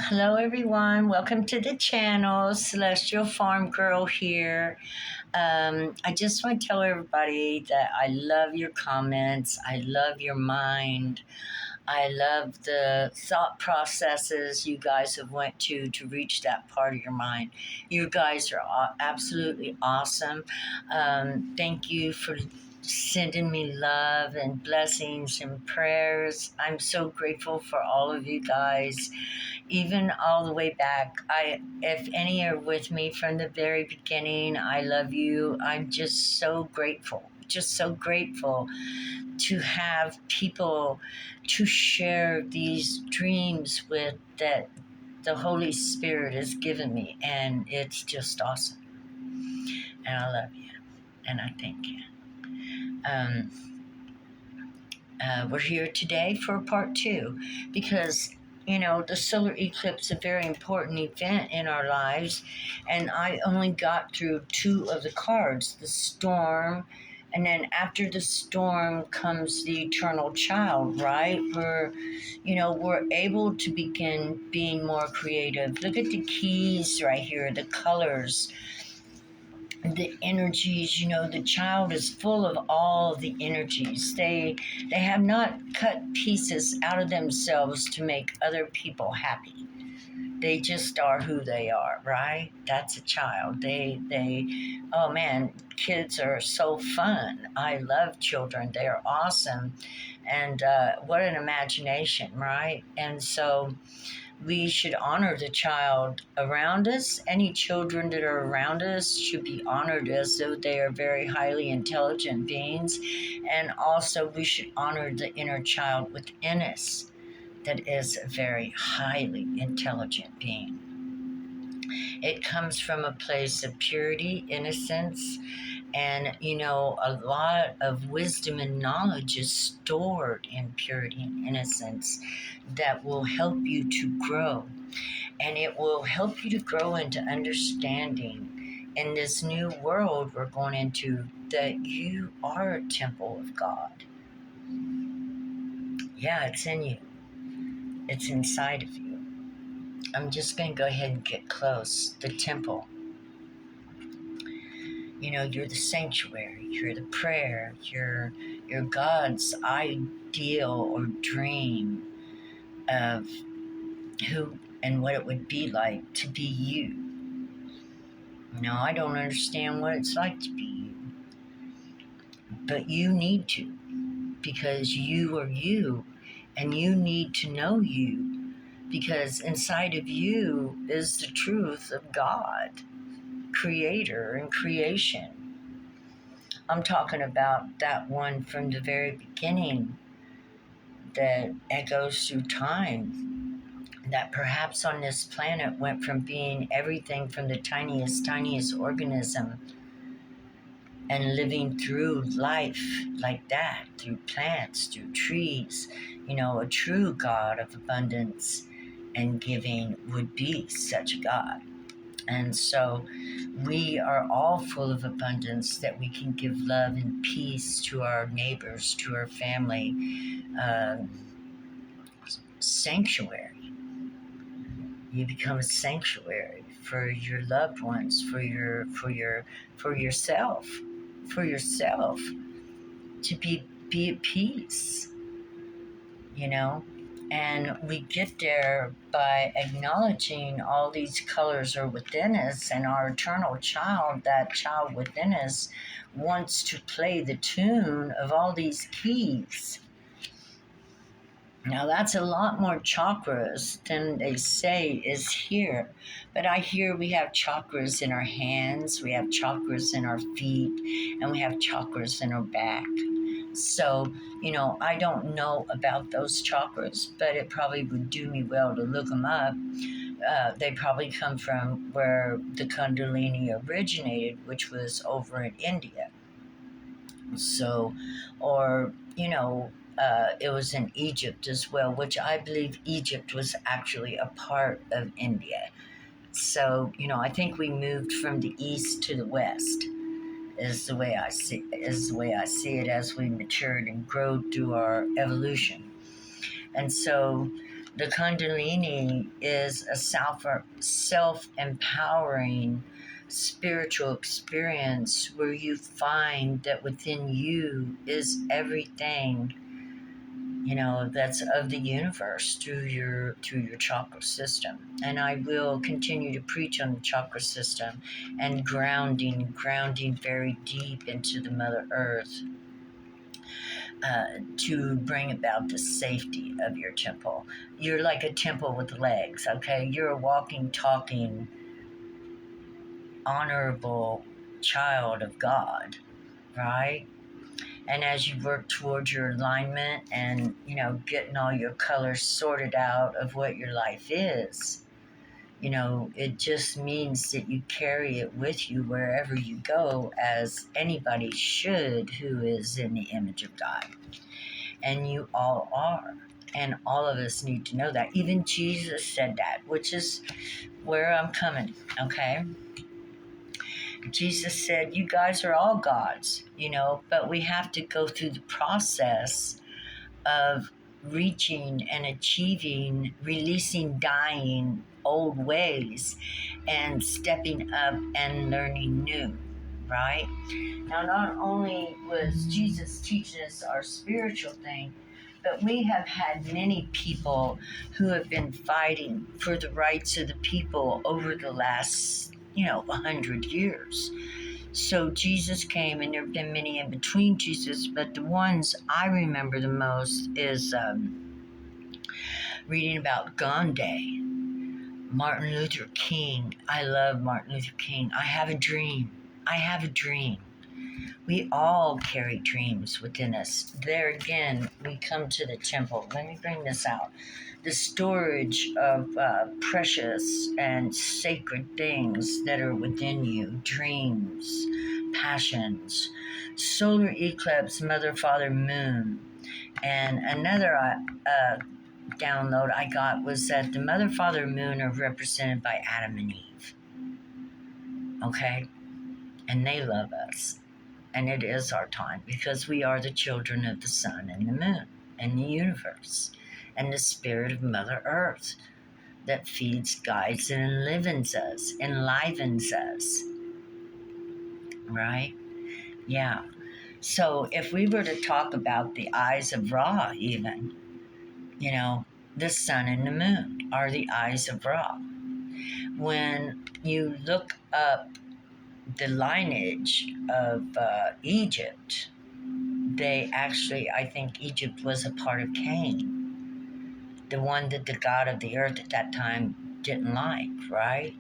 Hello, everyone. Welcome to the channel. Celestial Farm Girl here. I just want to tell everybody that I love your comments. I love your mind. I love the thought processes you guys have went to reach that part of your mind. You guys are absolutely awesome. Thank you for sending me love and blessings and prayers. I'm so grateful for all of you guys, even all the way back. If any are with me from the very beginning, I love you. I'm just so grateful. Just so grateful to have people to share these dreams with that the Holy Spirit has given me, and it's just awesome. And I love you, and I thank you. We're here today for part two because the solar eclipse is a very important event in our lives, and I only got through two of the cards, the storm, and then after the storm comes the eternal child, right? We're able to begin being more creative. Look at the keys right here, the colors, the energies. The child is full of all the energies. They have not cut pieces out of themselves to make other people happy. They just are who they are, right? That's a child. Oh man, kids are so fun. I love children. They are awesome. And what an imagination, right? And so we should honor the child around us. Any children that are around us should be honored as though they are very highly intelligent beings. And also, we should honor the inner child within us that is a very highly intelligent being. It comes from a place of purity, innocence, and a lot of wisdom and knowledge is stored in purity and innocence that will help you to grow. And it will help you to grow into understanding in this new world we're going into that you are a temple of God. Yeah, it's in you. It's inside of you. I'm just going to go ahead and get close. The temple. You're the sanctuary. You're the prayer. You're God's ideal or dream of who and what it would be like to be you. I don't understand what it's like to be you. But you need to, because you are you, and you need to know you, because inside of you is the truth of God, creator and creation. I'm talking about that one from the very beginning that echoes through time, that perhaps on this planet went from being everything from the tiniest organism and living through life like that, through plants, through trees. A true God of abundance and giving would be such a God. And so we are all full of abundance that we can give love and peace to our neighbors, to our family. Sanctuary. You become a sanctuary for your loved ones, for yourself, to be at peace. And we get there by acknowledging all these colors are within us, and our eternal child, that child within us, wants to play the tune of all these keys. Now, that's a lot more chakras than they say is here. But I hear we have chakras in our hands, we have chakras in our feet, and we have chakras in our back. So, I don't know about those chakras, but it probably would do me well to look them up. They probably come from where the Kundalini originated, which was over in India. So, or, it was in Egypt as well, which I believe Egypt was actually a part of India. So, I think we moved from the east to the west. Is the way I see it as we matured and grew through our evolution. And so The Kundalini is a self-empowering spiritual experience where you find that within you is everything, that's of the universe through your chakra system. And I will continue to preach on the chakra system and grounding very deep into the Mother Earth, to bring about the safety of your temple. You're like a temple with legs, okay? You're a walking, talking, honorable child of God, right? And as you work towards your alignment and, getting all your colors sorted out of what your life is, it just means that you carry it with you wherever you go, as anybody should who is in the image of God. And you all are. And all of us need to know that. Even Jesus said that, which is where I'm coming, okay? Jesus said, you guys are all gods, but we have to go through the process of reaching and achieving, releasing dying old ways and stepping up and learning new, right? Now, not only was Jesus teaching us our spiritual thing, but we have had many people who have been fighting for the rights of the people over the last, 100 years. So Jesus came, and there have been many in between Jesus, but the ones I remember the most is reading about Gandhi, Martin Luther King. I love Martin Luther King. I have a dream. We all carry dreams within us. There again, we come to the temple. Let me bring this out. The storage of precious and sacred things that are within you, dreams, passions, solar eclipse, mother, father, moon. And another download I got was that the mother, father, moon are represented by Adam and Eve. Okay? And they love us. And it is our time because we are the children of the sun and the moon and the universe and the spirit of Mother Earth that feeds, guides, and enlivens us. Right? Yeah. So if we were to talk about the eyes of Ra, even, the sun and the moon are the eyes of Ra. When you look up the lineage of Egypt, I think Egypt was a part of Cain, the one that the god of the earth at that time didn't like, right?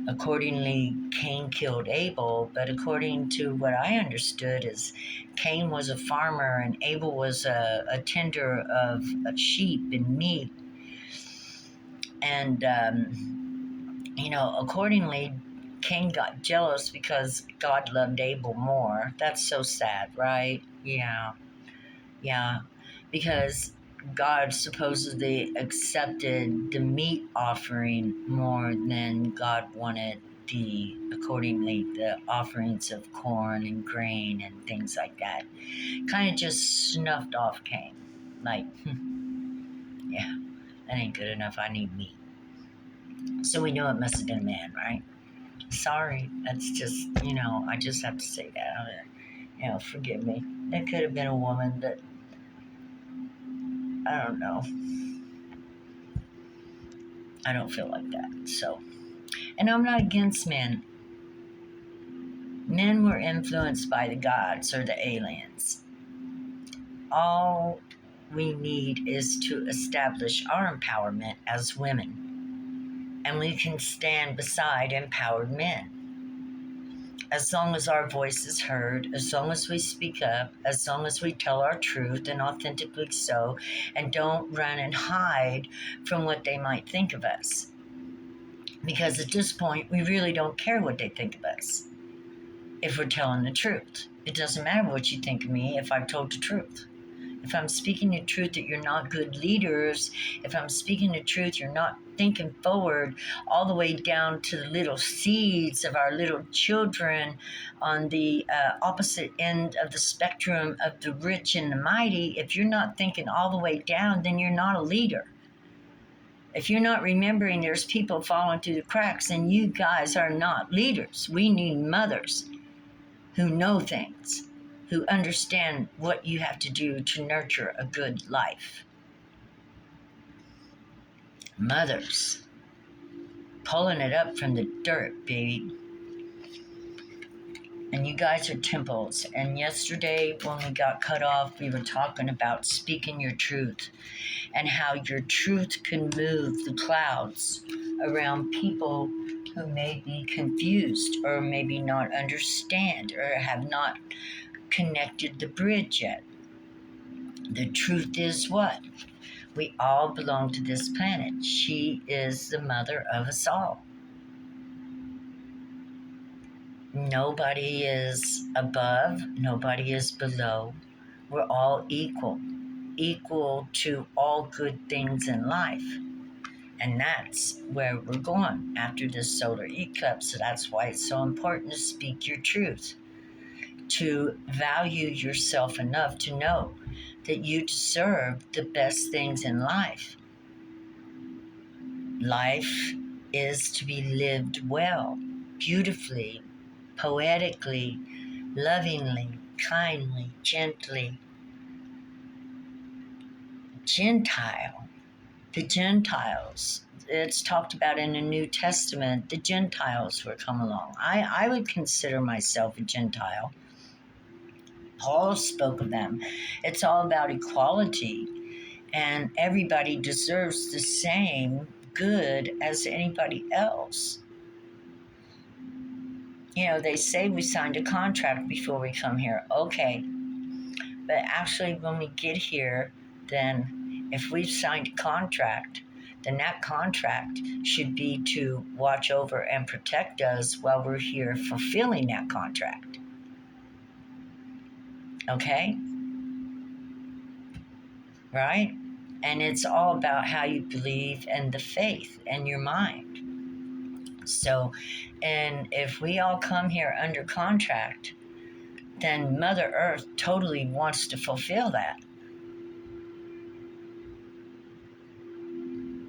Accordingly, Cain killed Abel, but according to what I understood is Cain was a farmer and Abel was a tender of sheep and meat. And, accordingly, Cain got jealous because God loved Abel more. That's so sad, right? Yeah. Because God supposedly accepted the meat offering more than God wanted the offerings of corn and grain and things like that. Kind of just snuffed off Cain. Like, yeah, that ain't good enough. I need meat. So we know it must have been a man, right? Sorry, that's just, I just have to say that. Forgive me. It could have been a woman, but I don't know. I don't feel like that. So, and I'm not against men. Men were influenced by the gods or the aliens. All we need is to establish our empowerment as women. And we can stand beside empowered men. As long as our voice is heard, as long as we speak up, as long as we tell our truth and authentically so, and don't run and hide from what they might think of us. Because at this point, we really don't care what they think of us if we're telling the truth. It doesn't matter what you think of me if I've told the truth. If I'm speaking the truth that you're not good leaders, if I'm speaking the truth, you're not thinking forward all the way down to the little seeds of our little children on the opposite end of the spectrum of the rich and the mighty, if you're not thinking all the way down, then you're not a leader. If you're not remembering there's people falling through the cracks, then you guys are not leaders. We need mothers who know things, who understand what you have to do to nurture a good life. Mothers, pulling it up from the dirt, baby. And you guys are temples. And yesterday when we got cut off, we were talking about speaking your truth and how your truth can move the clouds around people who may be confused or maybe not understand or have not connected the bridge yet. The truth is what? We all belong to this planet. She is the mother of us all. Nobody is above, nobody is below. We're all equal to all good things in life. And that's where we're going after this solar eclipse. So that's why it's so important to speak your truth, to value yourself enough to know that you deserve the best things in life. Life is to be lived well, beautifully, poetically, lovingly, kindly, gently. Gentile, the Gentiles, it's talked about in the New Testament, the Gentiles were come along. I would consider myself a Gentile. Paul spoke of them. It's all about equality, and everybody deserves the same good as anybody else. You know, they say we signed a contract before we come here. Okay. But actually, when we get here, then if we've signed a contract, then that contract should be to watch over and protect us while we're here fulfilling that contract. Okay? Right? And it's all about how you believe and the faith and your mind. So, and if we all come here under contract, then Mother Earth totally wants to fulfill that.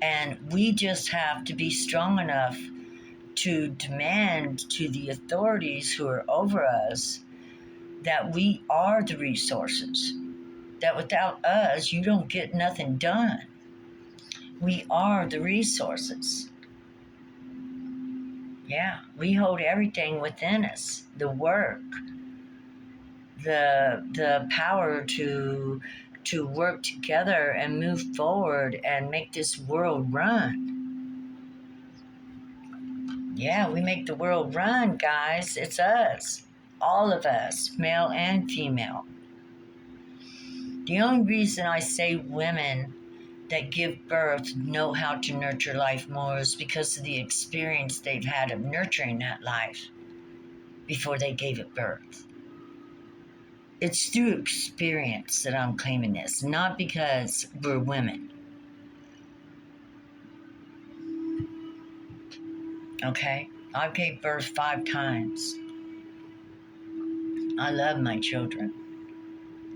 And we just have to be strong enough to demand to the authorities who are over us that we are the resources, that without us, you don't get nothing done. We are the resources. Yeah, we hold everything within us, the work, the power to work together and move forward and make this world run. Yeah, we make the world run, guys. It's us. All of us, male and female. The only reason I say women that give birth know how to nurture life more is because of the experience they've had of nurturing that life before they gave it birth. It's through experience that I'm claiming this, not because we're women. Okay? I gave birth 5 times. I love my children.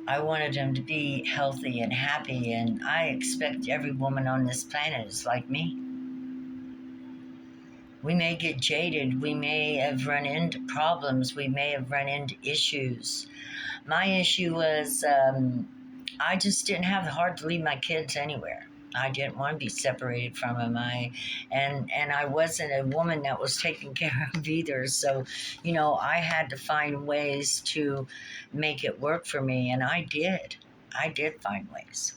I wanted them to be healthy and happy, and I expect every woman on this planet is like me. We may get jaded. We may have run into problems. We may have run into issues. My issue was I just didn't have the heart to leave my kids anywhere. I didn't want to be separated from them. And I wasn't a woman that was taken care of either. So, you know, I had to find ways to make it work for me, and I did. I did find ways.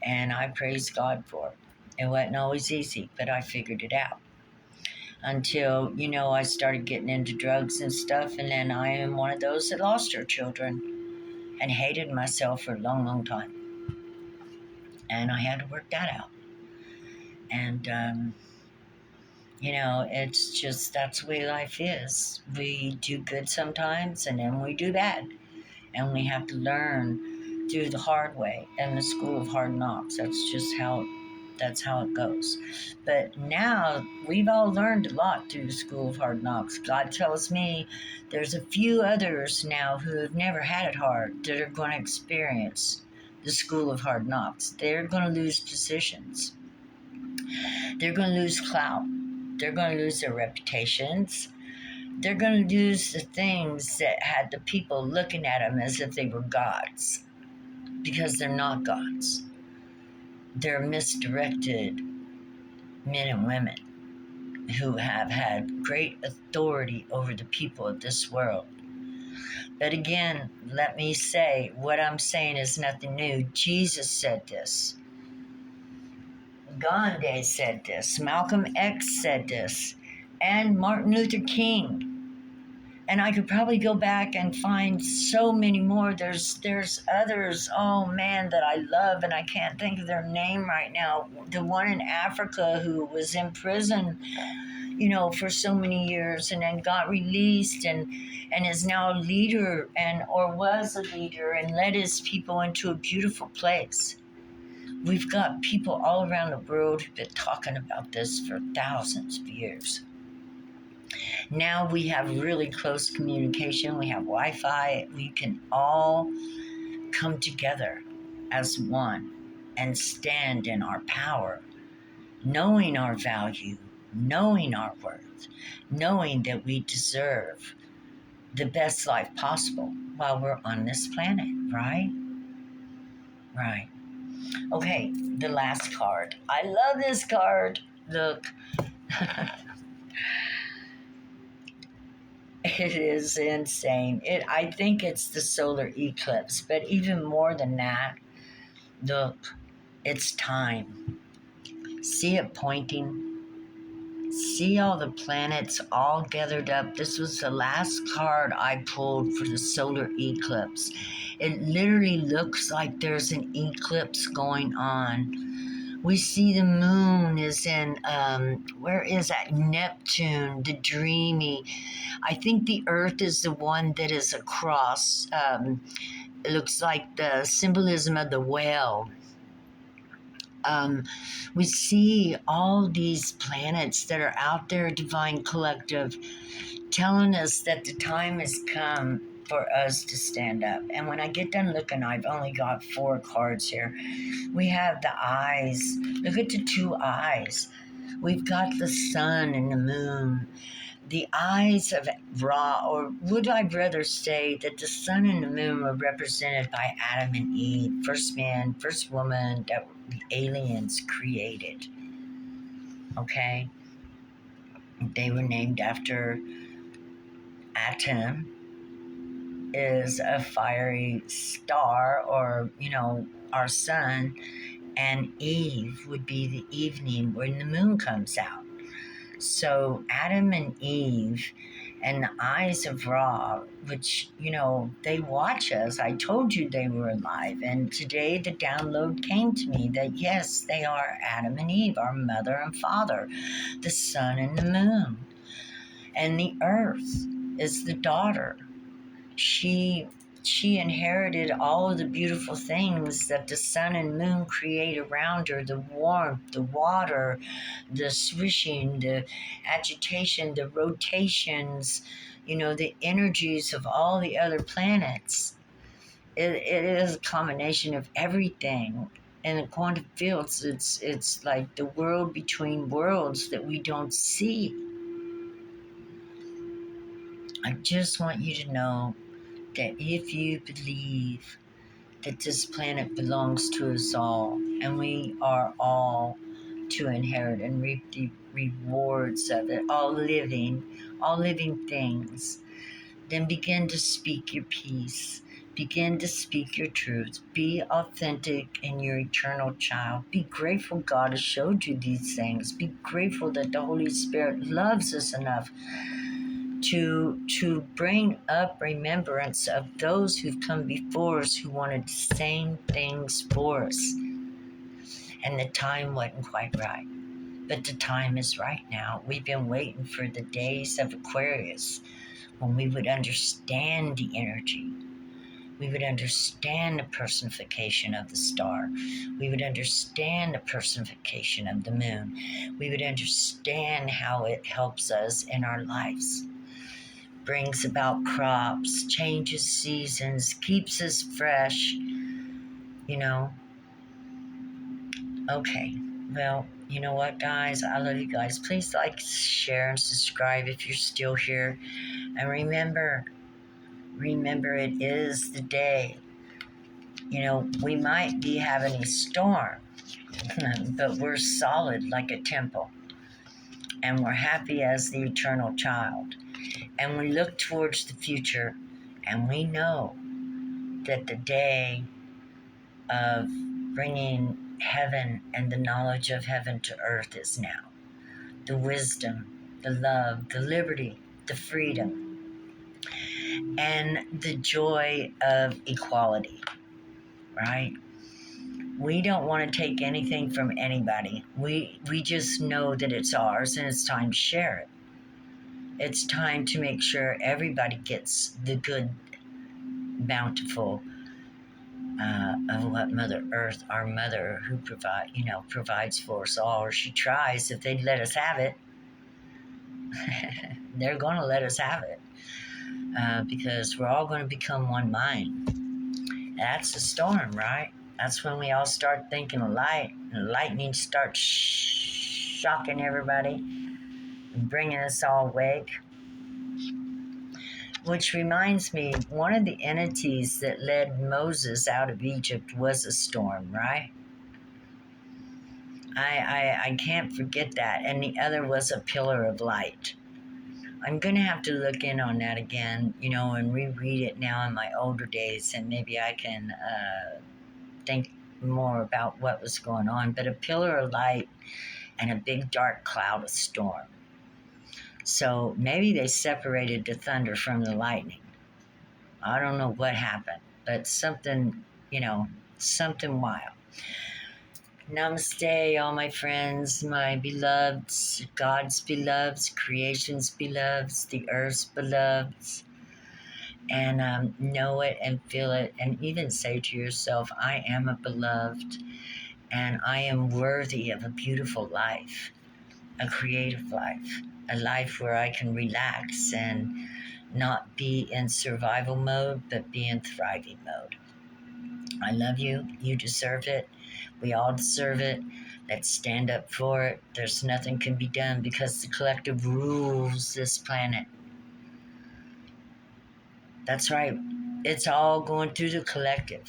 And I praise God for it. It wasn't always easy, but I figured it out. Until, you know, I started getting into drugs and stuff, and then I am one of those that lost her children and hated myself for a long, long time. And I had to work that out. And, you know, it's just, that's the way life is. We do good sometimes, and then we do bad. And we have to learn through the hard way and the school of hard knocks. That's just how it goes. But now we've all learned a lot through the school of hard knocks. God tells me there's a few others now who have never had it hard that are going to experience the school of hard knocks. They're going to lose positions. They're going to lose clout. They're going to lose their reputations. They're going to lose the things that had the people looking at them as if they were gods, because they're not gods. They're misdirected men and women who have had great authority over the people of this world. But again, let me say, what I'm saying is nothing new. Jesus said this. GUNDI said this. MALCOMX said this. And Martin Luther King. And I could probably go back and find so many more. There's others, oh man, that I love, and I can't think of their name right now. The one in Africa who was in prison, for so many years, and then got released and is now a leader, or was a leader, and led his people into a beautiful place. We've got people all around the world who've been talking about this for thousands of years. Now we have really close communication. We have Wi-Fi. We can all come together as one and stand in our power, knowing our value, knowing our worth, knowing that we deserve the best life possible while we're on this planet, right? Right. Okay, the last card. I love this card. Look. It is insane. I think it's the solar eclipse, but even more than that, look, it's time. See it pointing? See all the planets all gathered up? This was the last card I pulled for the solar eclipse. It literally looks like there's an eclipse going on. We see the moon is in, where is that? Neptune, the dreamy. I think the earth is the one that is across. It looks like the symbolism of the whale. We see all these planets that are out there, divine collective, telling us that the time has come for us to stand up. And when I get done looking, I've only got 4 cards here. We have the eyes. Look at the 2 eyes. We've got the sun and the moon. The eyes of Ra, or would I rather say that the sun and the moon were represented by Adam and Eve, first man, first woman that the aliens created. Okay? They were named after Atom is a fiery star, or, our sun, and Eve would be the evening when the moon comes out. So Adam and Eve and the eyes of Ra, which, they watch us. I told you they were alive. And today the download came to me that, yes, they are Adam and Eve, our mother and father, the sun and the moon. And the earth is the daughter. She inherited all of the beautiful things that the sun and moon create around her, the warmth, the water, the swishing, the agitation, the rotations, the energies of all the other planets. It is a combination of everything. In the quantum fields, it's like the world between worlds that we don't see. I just want you to know that if you believe that this planet belongs to us all, and we are all to inherit and reap the rewards of it, all living things, then begin to speak your peace. Begin to speak your truth. Be authentic in your eternal child. Be grateful God has showed you these things. Be grateful that the Holy Spirit loves us enough to bring up remembrance of those who've come before us who wanted the same things for us. And the time wasn't quite right. But the time is right now. We've been waiting for the days of Aquarius when we would understand the energy. We would understand the personification of the star. We would understand the personification of the moon. We would understand how it helps us in our lives. Brings about crops, changes seasons, keeps us fresh, Okay, well, you know what, guys? I love you guys. Please like, share, and subscribe if you're still here. And remember, it is the day. We might be having a storm, but we're solid like a temple. And we're happy as the eternal child. And we look towards the future, and we know that the day of bringing heaven and the knowledge of heaven to earth is now. The wisdom, the love, the liberty, the freedom, and the joy of equality, right? We don't want to take anything from anybody. We just know that it's ours and it's time to share it. It's time to make sure everybody gets the good, bountiful of what Mother Earth, our mother, who provides for us all, or she tries. If they'd let us have it, they're going to let us have it, because we're all going to become one mind. That's the storm, right? That's when we all start thinking light, and lightning starts shocking everybody and bringing us all awake. Which reminds me, one of the entities that led Moses out of Egypt was a storm, right? I can't forget that. And the other was a pillar of light. I'm going to have to look in on that again, and reread it now in my older days, and maybe I can think more about what was going on. But a pillar of light and a big dark cloud of storm. So maybe they separated the thunder from the lightning. I don't know what happened, but something wild. Namaste, all my friends, my beloveds, God's beloveds, creation's beloveds, the earth's beloveds. And know it and feel it, and even say to yourself, I am a beloved, and I am worthy of a beautiful life, a creative life, a life where I can relax and not be in survival mode, but be in thriving mode. I love you. You deserve it. We all deserve it. Let's stand up for it. There's nothing can be done because the collective rules this planet. That's right. It's all going through the collective.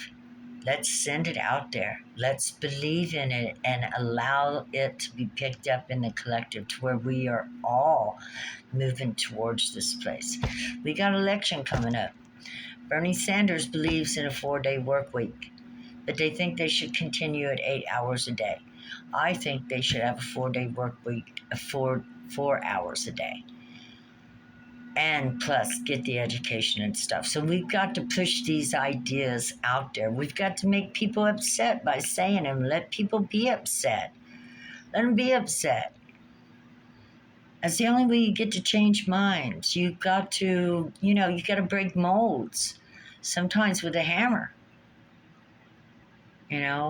Let's send it out there. Let's believe in it and allow it to be picked up in the collective to where we are all moving towards this place. We got election coming up. Bernie Sanders believes in a 4-day work week, but they think they should continue at 8 hours a day. I think they should have a 4-day work week, 4 hours a day. And plus get the education and stuff. So we've got to push these ideas out there. We've got to make people upset by saying them. Let people be upset. Let them be upset. That's the only way you get to change minds. You've got to, you got to break molds, sometimes with a hammer.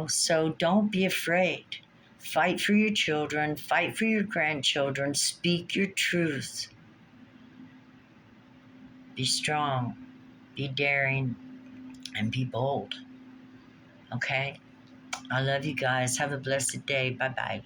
So don't be afraid. Fight for your children. Fight for your grandchildren. Speak your truth. Be strong. Be daring. And be bold. Okay? I love you guys. Have a blessed day. Bye-bye.